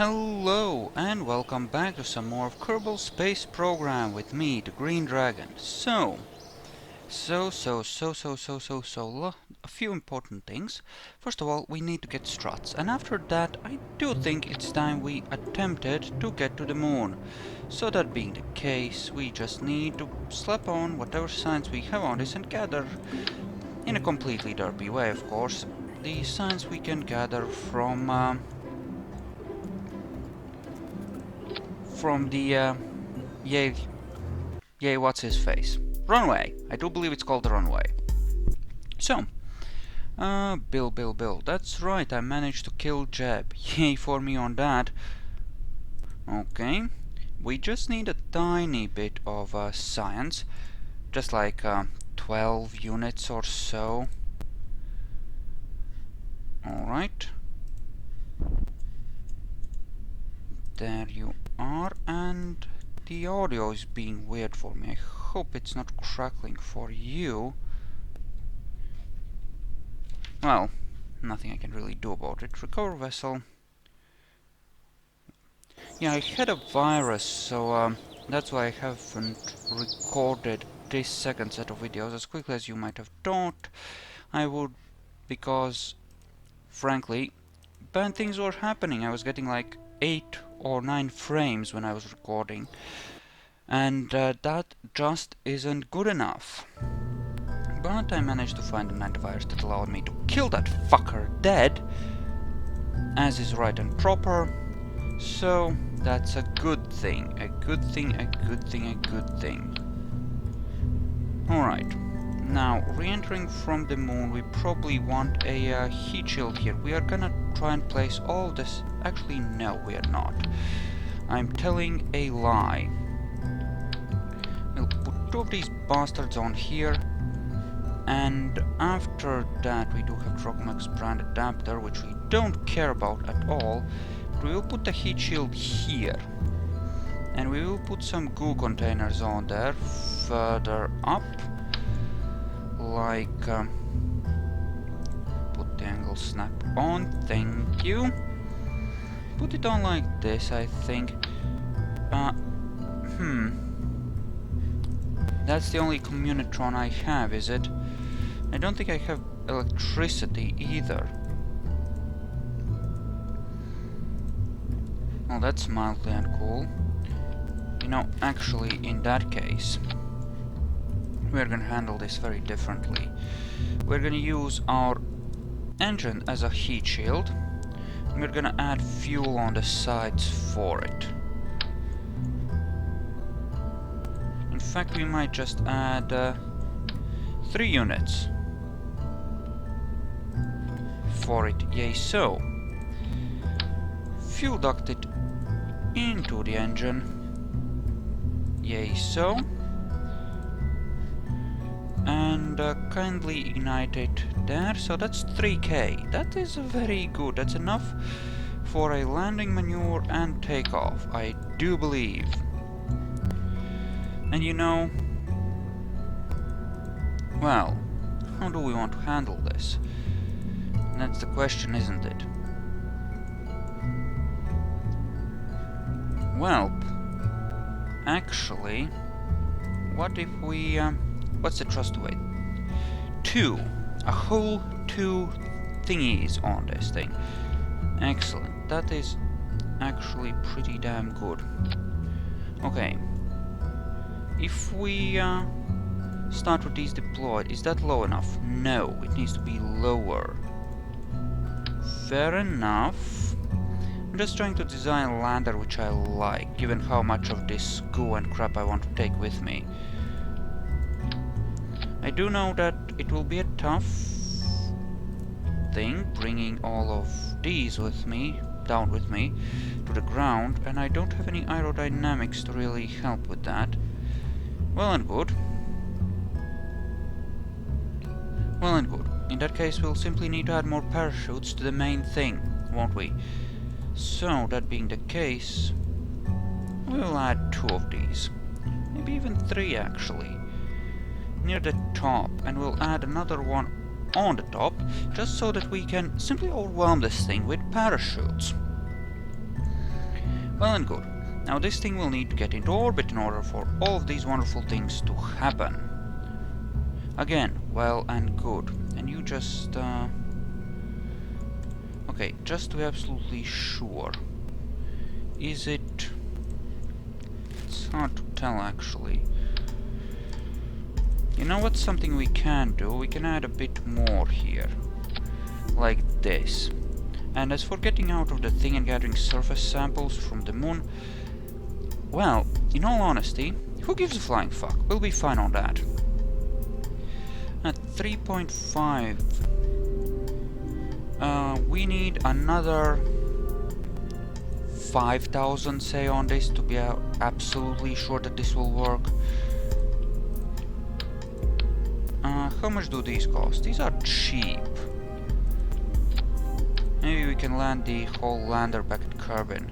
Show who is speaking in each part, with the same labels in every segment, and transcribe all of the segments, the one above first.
Speaker 1: Hello and welcome back to some more of Kerbal Space Program with me, the Green Dragon. A few important things. First of all, we need to get struts, and after that, I do think it's time we attempted to get to the moon. So that being the case, we just need to slap on whatever signs we have on this and gather, in a completely derpy way, of course, the signs we can gather from the yay, what's his face? Runway. I do believe it's called the runway. So, Bill. That's right, I managed to kill Jeb. Yay for me on that. Okay. We just need a tiny bit of science. Just like 12 units or so. Alright. There you are, and the audio is being weird for me. I hope it's not crackling for you. Well, nothing I can really do about it. Recover vessel. Yeah, I had a virus, so that's why I haven't recorded this second set of videos as quickly as you might have thought I would, because, frankly, bad things were happening. I was getting like 8 or 9 frames when I was recording, and that just isn't good enough. But I managed to find an antivirus that allowed me to kill that fucker dead, as is right and proper, so that's a good thing. A good thing. Alright, now re-entering from the moon, we probably want a heat shield here. We are gonna try and place all this. Actually, no, we are not. I'm telling a lie. We'll put 2 of these bastards on here, and after that we do have Trocomax brand adapter, which we don't care about at all. But we will put the heat shield here, and we will put some goo containers on there further up, like put the angle snap on, thank you. Put it on like this, I think. That's the only communitron I have, is it? I don't think I have electricity either. Well, that's mildly uncool. You know, actually, in that case, we're gonna handle this very differently. We're gonna use our engine as a heat shield, and we're gonna add fuel on the sides for it. In fact, we might just add 3 units for it, yay so. Fuel duct it into the engine, yay so. And kindly ignite it there, so that's 3k. That is very good, that's enough for a landing maneuver and takeoff, I do believe. And you know, well, how do we want to handle this? That's the question, isn't it? Well, actually, what if we, what's the thrust weight? 2. A whole 2 thingies on this thing. Excellent. That is actually pretty damn good. Okay. If we start with these deployed, is that low enough? No, it needs to be lower. Fair enough. I'm just trying to design a lander which I like, given how much of this goo and crap I want to take with me. I do know that it will be a tough thing bringing all of these with me, down with me, to the ground, and I don't have any aerodynamics to really help with that. Well and good. Well and good. In that case, we'll simply need to add more parachutes to the main thing, won't we? So, that being the case, we'll add 2 of these. Maybe even 3, actually. Near the top, and we'll add another one on the top, just so that we can simply overwhelm this thing with parachutes. Well and good. Now this thing will need to get into orbit in order for all of these wonderful things to happen. Again, well and good. And you just... Okay, just to be absolutely sure. Is it... It's hard to tell actually. You know what's something we can do? We can add a bit more here. Like this. And as for getting out of the thing and gathering surface samples from the moon, well, in all honesty, who gives a flying fuck? We'll be fine on that. At 3.5, we need another 5,000, say, on this to be absolutely sure that this will work. How much do these cost? These are cheap. Maybe we can land the whole lander back at Kerbin.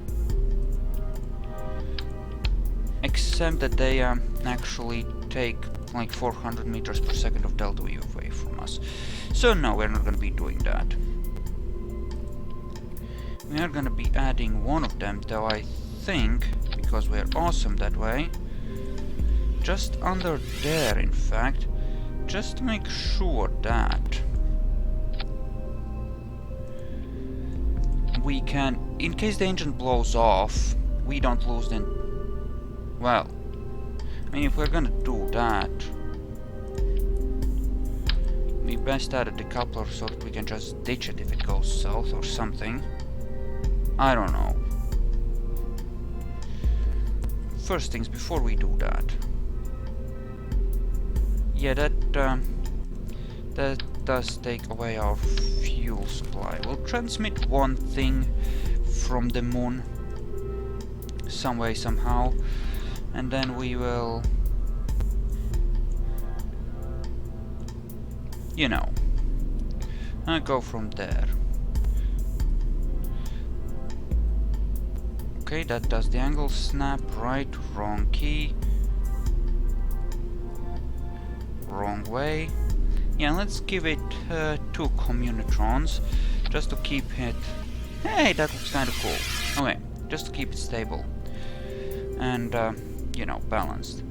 Speaker 1: Except that they actually take like 400 meters per second of delta V away from us. So no, we're not gonna be doing that. We are gonna be adding one of them, though I think, because we're awesome that way, just under there in fact, just to make sure that we can, in case the engine blows off, we don't lose the... Well, I mean, if we're gonna do that, we best add a decoupler so that we can just ditch it if it goes south or something. I don't know. First things before we do that. Yeah, that does take away our fuel supply. We'll transmit one thing from the moon some way, somehow, and then we will, you know, go from there. Okay, that does the angle snap, right, wrong key, wrong way. Yeah, let's give it 2 communitrons, just to keep it... Hey, that looks kinda cool. Okay, just to keep it stable. And, you know, balanced.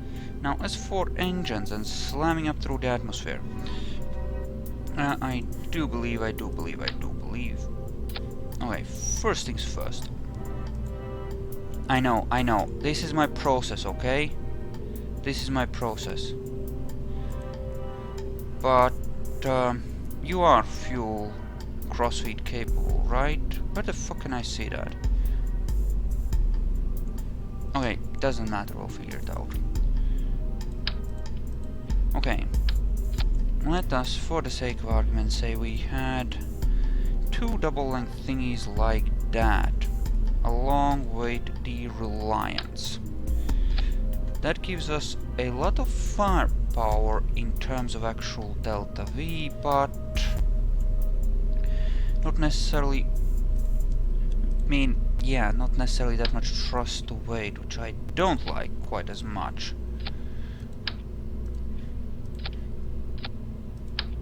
Speaker 1: Now, as for engines and slamming up through the atmosphere, I do believe. Okay, first things first. I know, this is my process, okay? This is my process. But, you are fuel crossfeed capable, right? Where the fuck can I see that? Okay, doesn't matter, we'll figure it out. Okay. Let us, for the sake of argument, say we had 2 double-length thingies like that, along with the Reliance. That gives us a lot of firepower in terms of actual delta V, but not necessarily... I mean, yeah, not necessarily that much thrust to weight, which I don't like quite as much.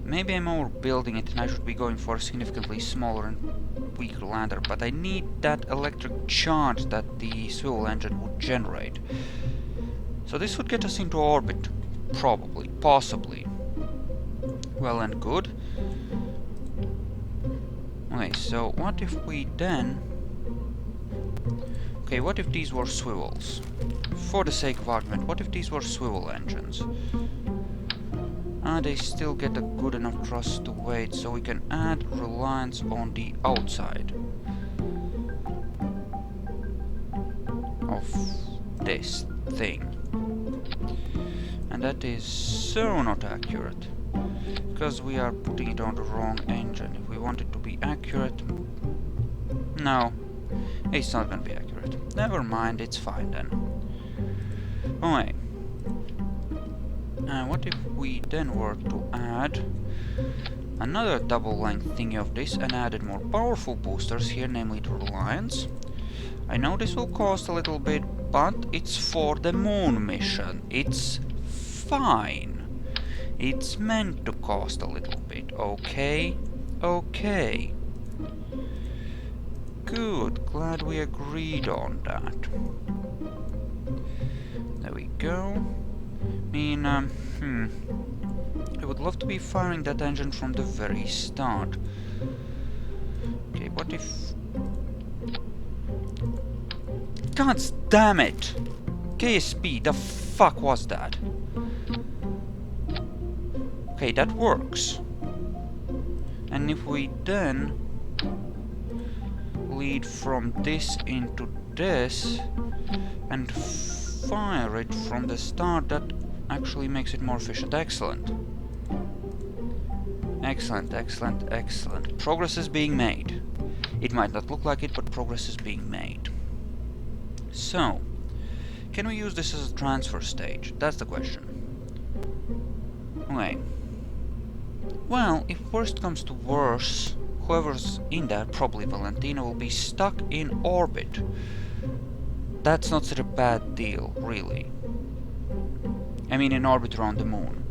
Speaker 1: Maybe I'm overbuilding it and I should be going for a significantly smaller and weaker lander, but I need that electric charge that the swivel engine would generate. So this would get us into orbit, probably, possibly. Well and good. Okay, so what if we then... Okay, what if these were swivels? For the sake of argument, what if these were swivel engines? They still get a good enough thrust to weight, so we can add Reliance on the outside of this thing. And that is so not accurate, because we are putting it on the wrong engine. If we want it to be accurate... No, it's not gonna be accurate. Never mind, it's fine then. Okay. What if we then were to add another double-length thingy of this and added more powerful boosters here, namely the Reliance? I know this will cost a little bit, but it's for the moon mission. It's fine. It's meant to cost a little bit, okay? Okay. Good, glad we agreed on that. There we go. I mean, I would love to be firing that engine from the very start. Okay, what if... God damn it! KSP, the fuck was that? Okay, that works. And if we then lead from this into this and fire it from the start, that actually makes it more efficient. Excellent. Excellent, excellent, excellent. Progress is being made. It might not look like it, but progress is being made. So, can we use this as a transfer stage? That's the question. Okay. Well, if worst comes to worse, whoever's in there, probably Valentina, will be stuck in orbit. That's not such a bad deal, really. I mean, in orbit around the moon.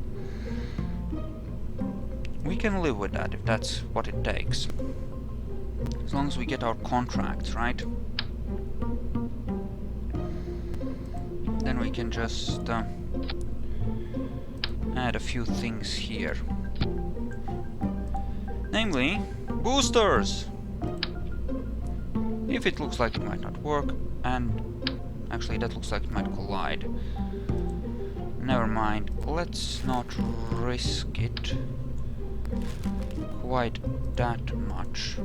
Speaker 1: We can live with that if that's what it takes. As long as we get our contracts, right? Then we can just add a few things here. Namely, boosters! If it looks like it might not work, and actually that looks like it might collide. Never mind, let's not risk it quite that much.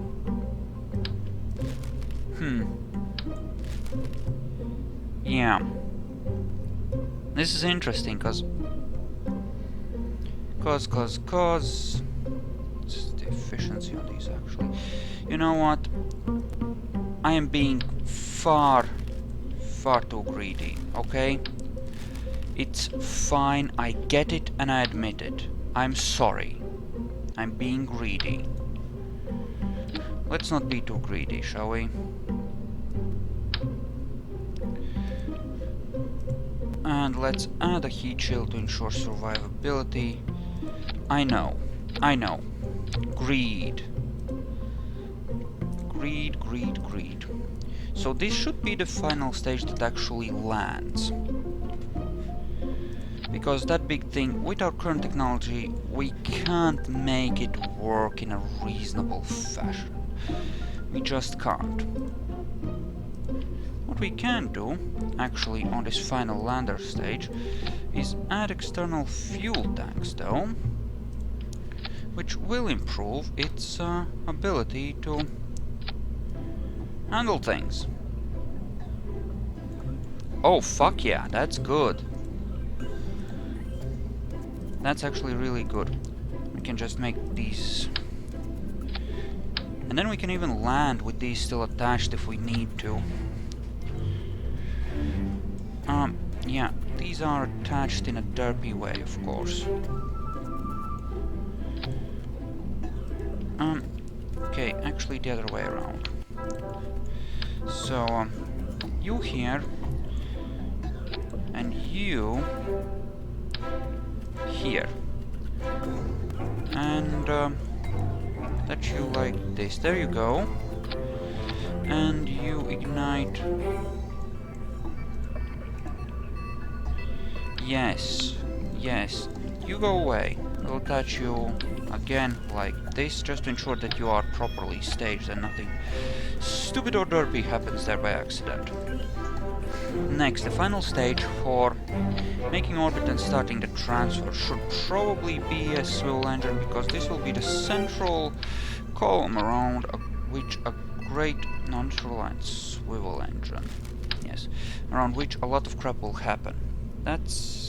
Speaker 1: Yeah. This is interesting, cause just the efficiency on these actually. You know what? I am being far too greedy, okay? It's fine, I get it and I admit it. I'm sorry. I'm being greedy. Let's not be too greedy, shall we? And let's add a heat shield to ensure survivability. I know. Greed. Greed. So this should be the final stage that actually lands. Because that big thing, with our current technology, we can't make it work in a reasonable fashion. We just can't. What we can do, actually, on this final lander stage, is add external fuel tanks, though, which will improve its ability to handle things. Oh, fuck yeah, that's good. That's actually really good. We can just make these... And then we can even land with these still attached if we need to. Yeah, these are attached in a derpy way, of course. Okay, actually the other way around. So, you here, and you here. And, that you like this. There you go. And you ignite... Yes. You go away. I'll attach you again like this, just to ensure that you are properly staged and nothing stupid or derpy happens there by accident. Next, the final stage for making orbit and starting the transfer should probably be a swivel engine, because this will be the central column around which a great non-line swivel engine. Yes, around which a lot of crap will happen. That's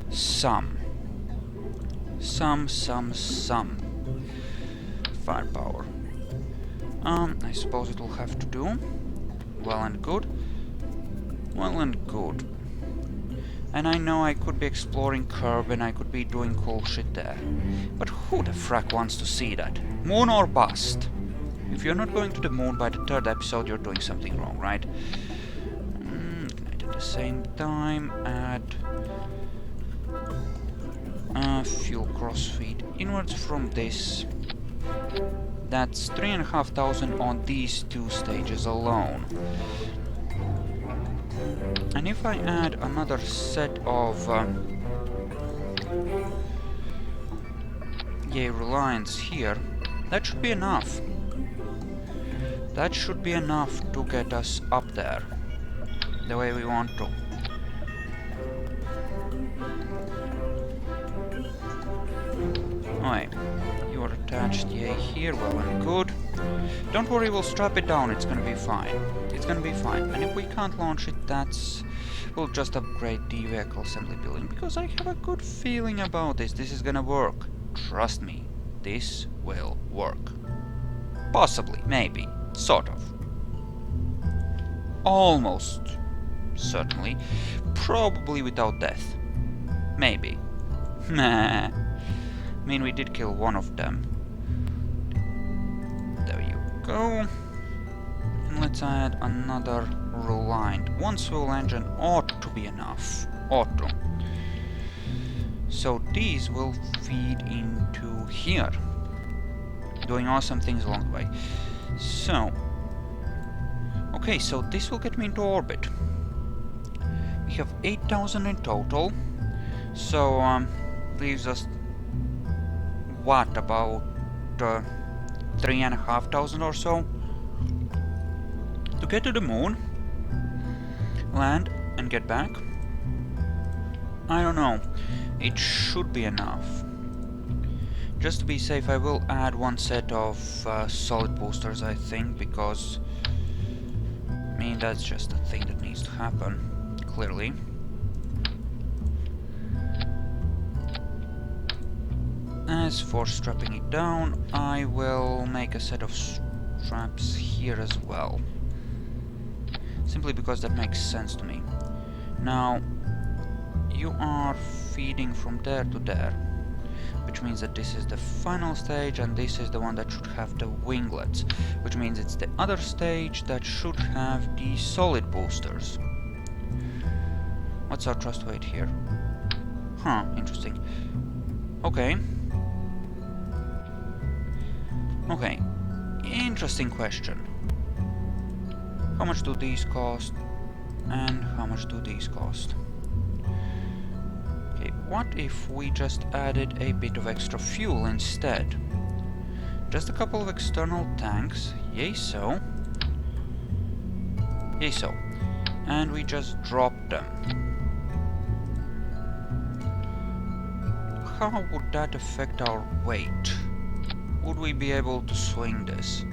Speaker 1: some firepower. I suppose it will have to do. Well and good. And I know I could be exploring Kerbin, I could be doing cool shit there. But who the frack wants to see that? Moon or bust? If you're not going to the moon by the 3rd episode, you're doing something wrong, right? Ignite at the same time, add fuel crossfeed inwards from this. That's 3,500 on these two stages alone. And if I add another set of reliance here, that should be enough. That should be enough to get us up there the way we want to. Alright, you are attached, yay, here, well and good. Don't worry, we'll strap it down, it's gonna be fine. It's gonna be fine. And if we can't launch it, we'll just upgrade the vehicle assembly building, because I have a good feeling about this. This is gonna work. Trust me, this will work. Possibly, maybe, sort of. Almost certainly. Probably without death. Maybe. I mean, we did kill one of them. There you go. And let's add another reliant. One swivel engine ought to be enough. Ought to. So these will feed into here, doing awesome things along the way. So, okay, so this will get me into orbit. We have 8,000 in total, so leaves us what, about 3,500 or so to get to the moon, land and get back. I don't know. It should be enough. Just to be safe, I will add one set of solid boosters, I think, because I mean, that's just a thing that needs to happen, clearly. As for strapping it down, I will make a set of straps here as well. Simply because that makes sense to me. Now, you are feeding from there to there, which means that this is the final stage and this is the one that should have the winglets, which means it's the other stage that should have the solid boosters. What's our thrust weight here? Huh, interesting. Okay. Okay, interesting question. How much do these cost? And how much do these cost? Okay, what if we just added a bit of extra fuel instead? Just a couple of external tanks, yay so. Yay so. And we just dropped them. How would that affect our weight? Would we be able to swing this?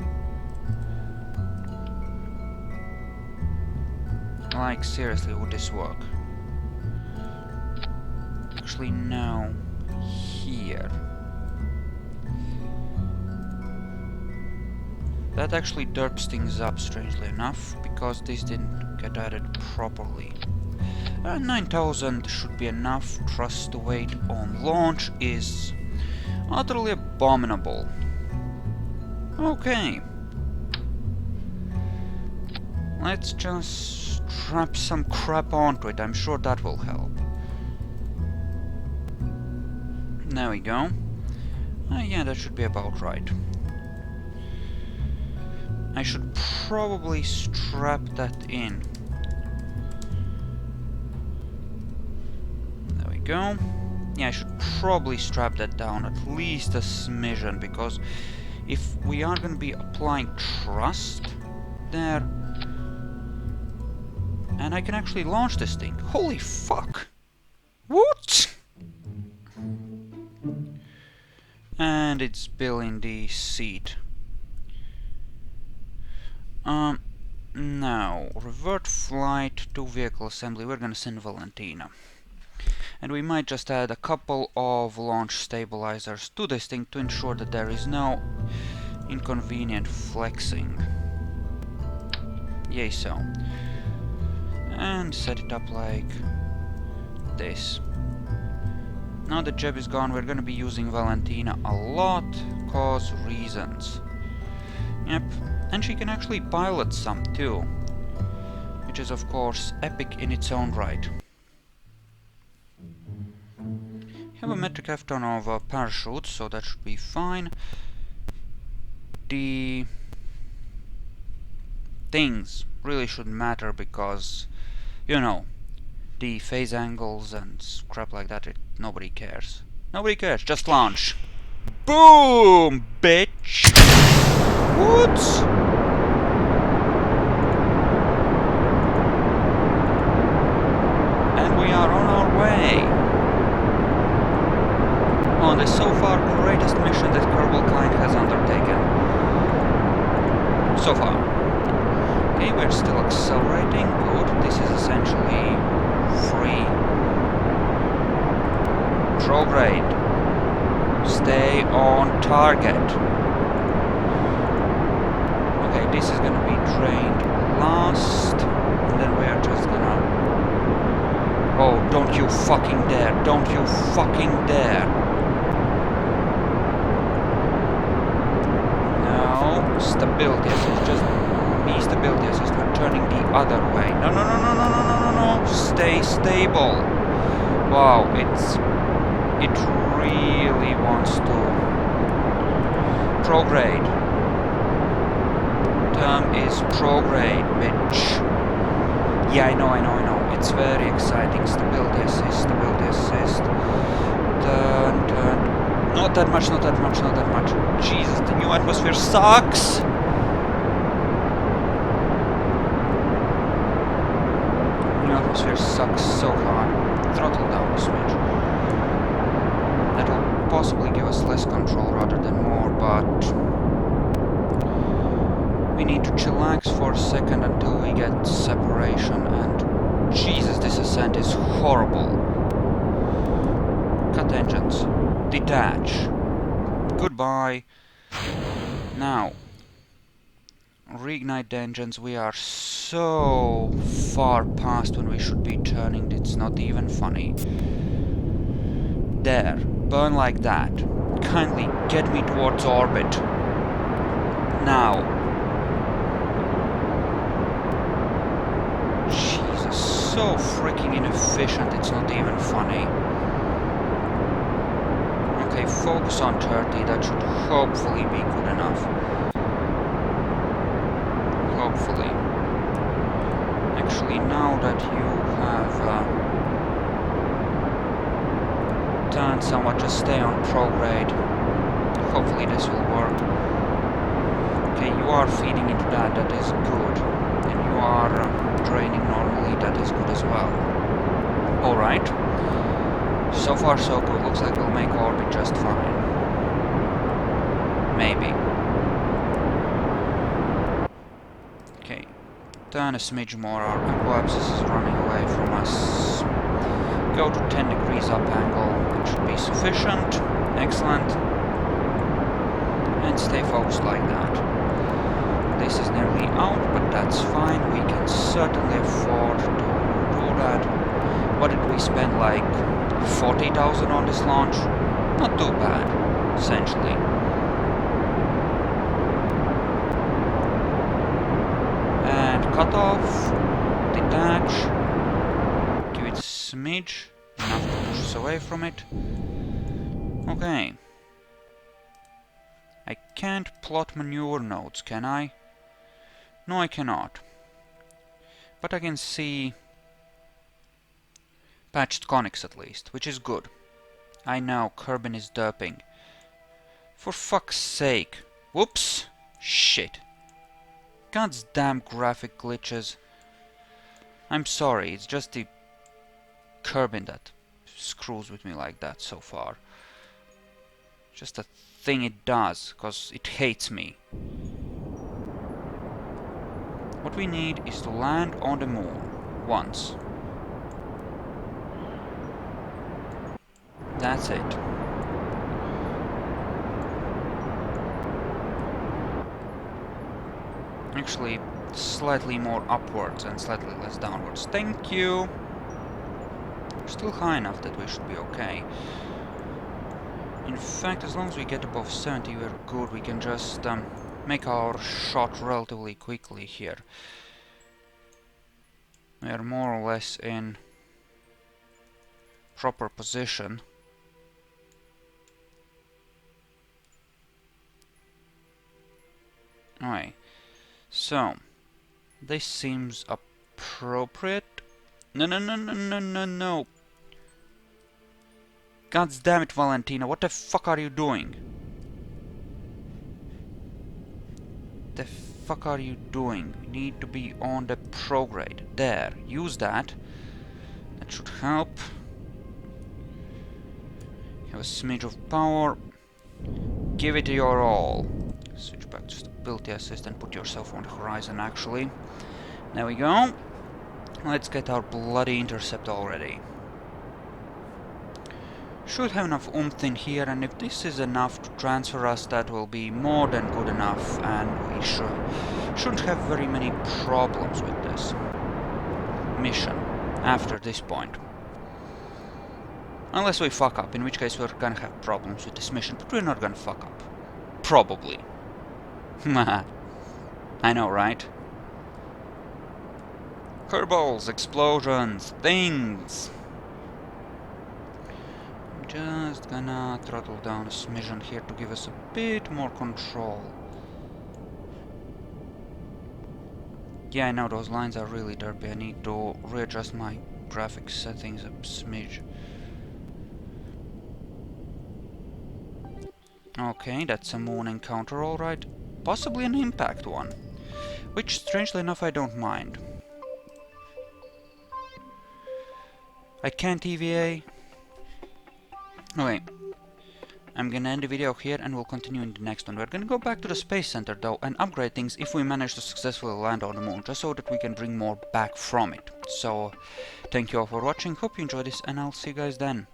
Speaker 1: Like, seriously, would this work? Actually, no. Here. That actually derps things up, strangely enough, because this didn't get added properly. 9,000 should be enough. Thrust weight on launch is utterly abominable. Okay. Let's just strap some crap onto it. I'm sure that will help. There we go. Yeah, that should be about right. I should probably strap that in. There we go. Yeah, I should probably strap that down at least a smidgen, because if we are going to be applying thrust there, and I can actually launch this thing. Holy fuck! What? And it's billing the seat. Now, revert flight to vehicle assembly. We're gonna send Valentina. And we might just add a couple of launch stabilizers to this thing to ensure that there is no inconvenient flexing. Yay so. And set it up like this. Now that Jeb is gone, we're gonna be using Valentina a lot, cause reasons. Yep, and she can actually pilot some too, which is of course epic in its own right. Have a metric F-ton of parachutes, so that should be fine. the things really shouldn't matter because, you know, the phase angles and crap like that, nobody cares. Nobody cares, just launch. Boom, bitch! What? And we are on our way on the so far greatest mission that Kerbal has undertaken. So far. Okay, we're still accelerating, good. This is essentially free. Prograde. Stay on target. Okay, this is gonna be drained last, and then we're just gonna... Oh, don't you fucking dare, don't you fucking dare. No, stability assist, just be stability assist, we're turning the other way. No, no, no, no, no, no, no, no, no, stay stable. Wow, it really wants to prograde. Term is prograde, bitch. Yeah, I know. It's very exciting. Stability assist, stability assist. Turn. Not that much. Jesus, the new atmosphere sucks. New atmosphere sucks so hard. Throttle down a smidge. That'll possibly give us less control rather than more, but we need to chillax for a second until we get separation, and Jesus, this ascent is horrible. Cut engines. Detach. Goodbye. Now, reignite the engines. We are so far past when we should be turning, it's not even funny. There. Burn like that. Kindly get me towards orbit. Now. Jesus, so freaking inefficient, it's not even funny. Okay, focus on 30, that should hopefully be good enough. Hopefully. Actually, now that you have turned somewhat, just stay on prograde. Hopefully this will work. Okay, you are feeding into that, that is good. And you are draining normally, that is good as well. Alright. So far so good, looks like we'll make orbit just fine. Maybe. Okay. Turn a smidge more, our apoapsis is running away from us. Go to 10 degrees up angle, that should be sufficient. Excellent. And stay focused like that. This is nearly out, but that's fine. We can certainly afford to do that. What did we spend, like 40,000 on this launch? Not too bad, essentially. And cut off, detach, give it a smidge, enough to push us away from it. Okay. I can't plot maneuver nodes, can I? No, I cannot. But I can see patched conics at least, which is good. I know, Kerbin is derping. For fuck's sake. Whoops! Shit. God's damn graphic glitches. I'm sorry, it's just the Kerbin that screws with me like that so far. Just a thing it does, because it hates me. What we need is to land on the moon. Once. That's it. Actually, slightly more upwards and slightly less downwards. Thank you! We're still high enough that we should be okay. In fact, as long as we get above 70, we're good. We can just make our shot relatively quickly here. We are more or less in proper position. Alright, so this seems appropriate. No, no, no, no, no, no, no. God damn it, Valentina, what the fuck are you doing? The fuck are you doing? You need to be on the prograde. There, use that. That should help. Have a smidge of power. Give it your all. Switch back to stability assist and put yourself on the horizon, actually. There we go. Let's get our bloody intercept already. Should have enough oomph in here, and if this is enough to transfer us, that will be more than good enough, and we shouldn't have very many problems with this mission after this point. Unless we fuck up, in which case we're gonna have problems with this mission, but we're not gonna fuck up. Probably. I know, right? Curveballs, explosions, things! I'm just gonna throttle down a smidgen here to give us a bit more control. Yeah, I know those lines are really derpy. I need to readjust my graphics settings a smidge. Okay, that's a moon encounter, alright. Possibly an impact one. Which, strangely enough, I don't mind. I can't EVA. Okay. I'm gonna end the video here and we'll continue in the next one. We're gonna go back to the Space Center though and upgrade things if we manage to successfully land on the moon, just so that we can bring more back from it. So, thank you all for watching, hope you enjoyed this, and I'll see you guys then.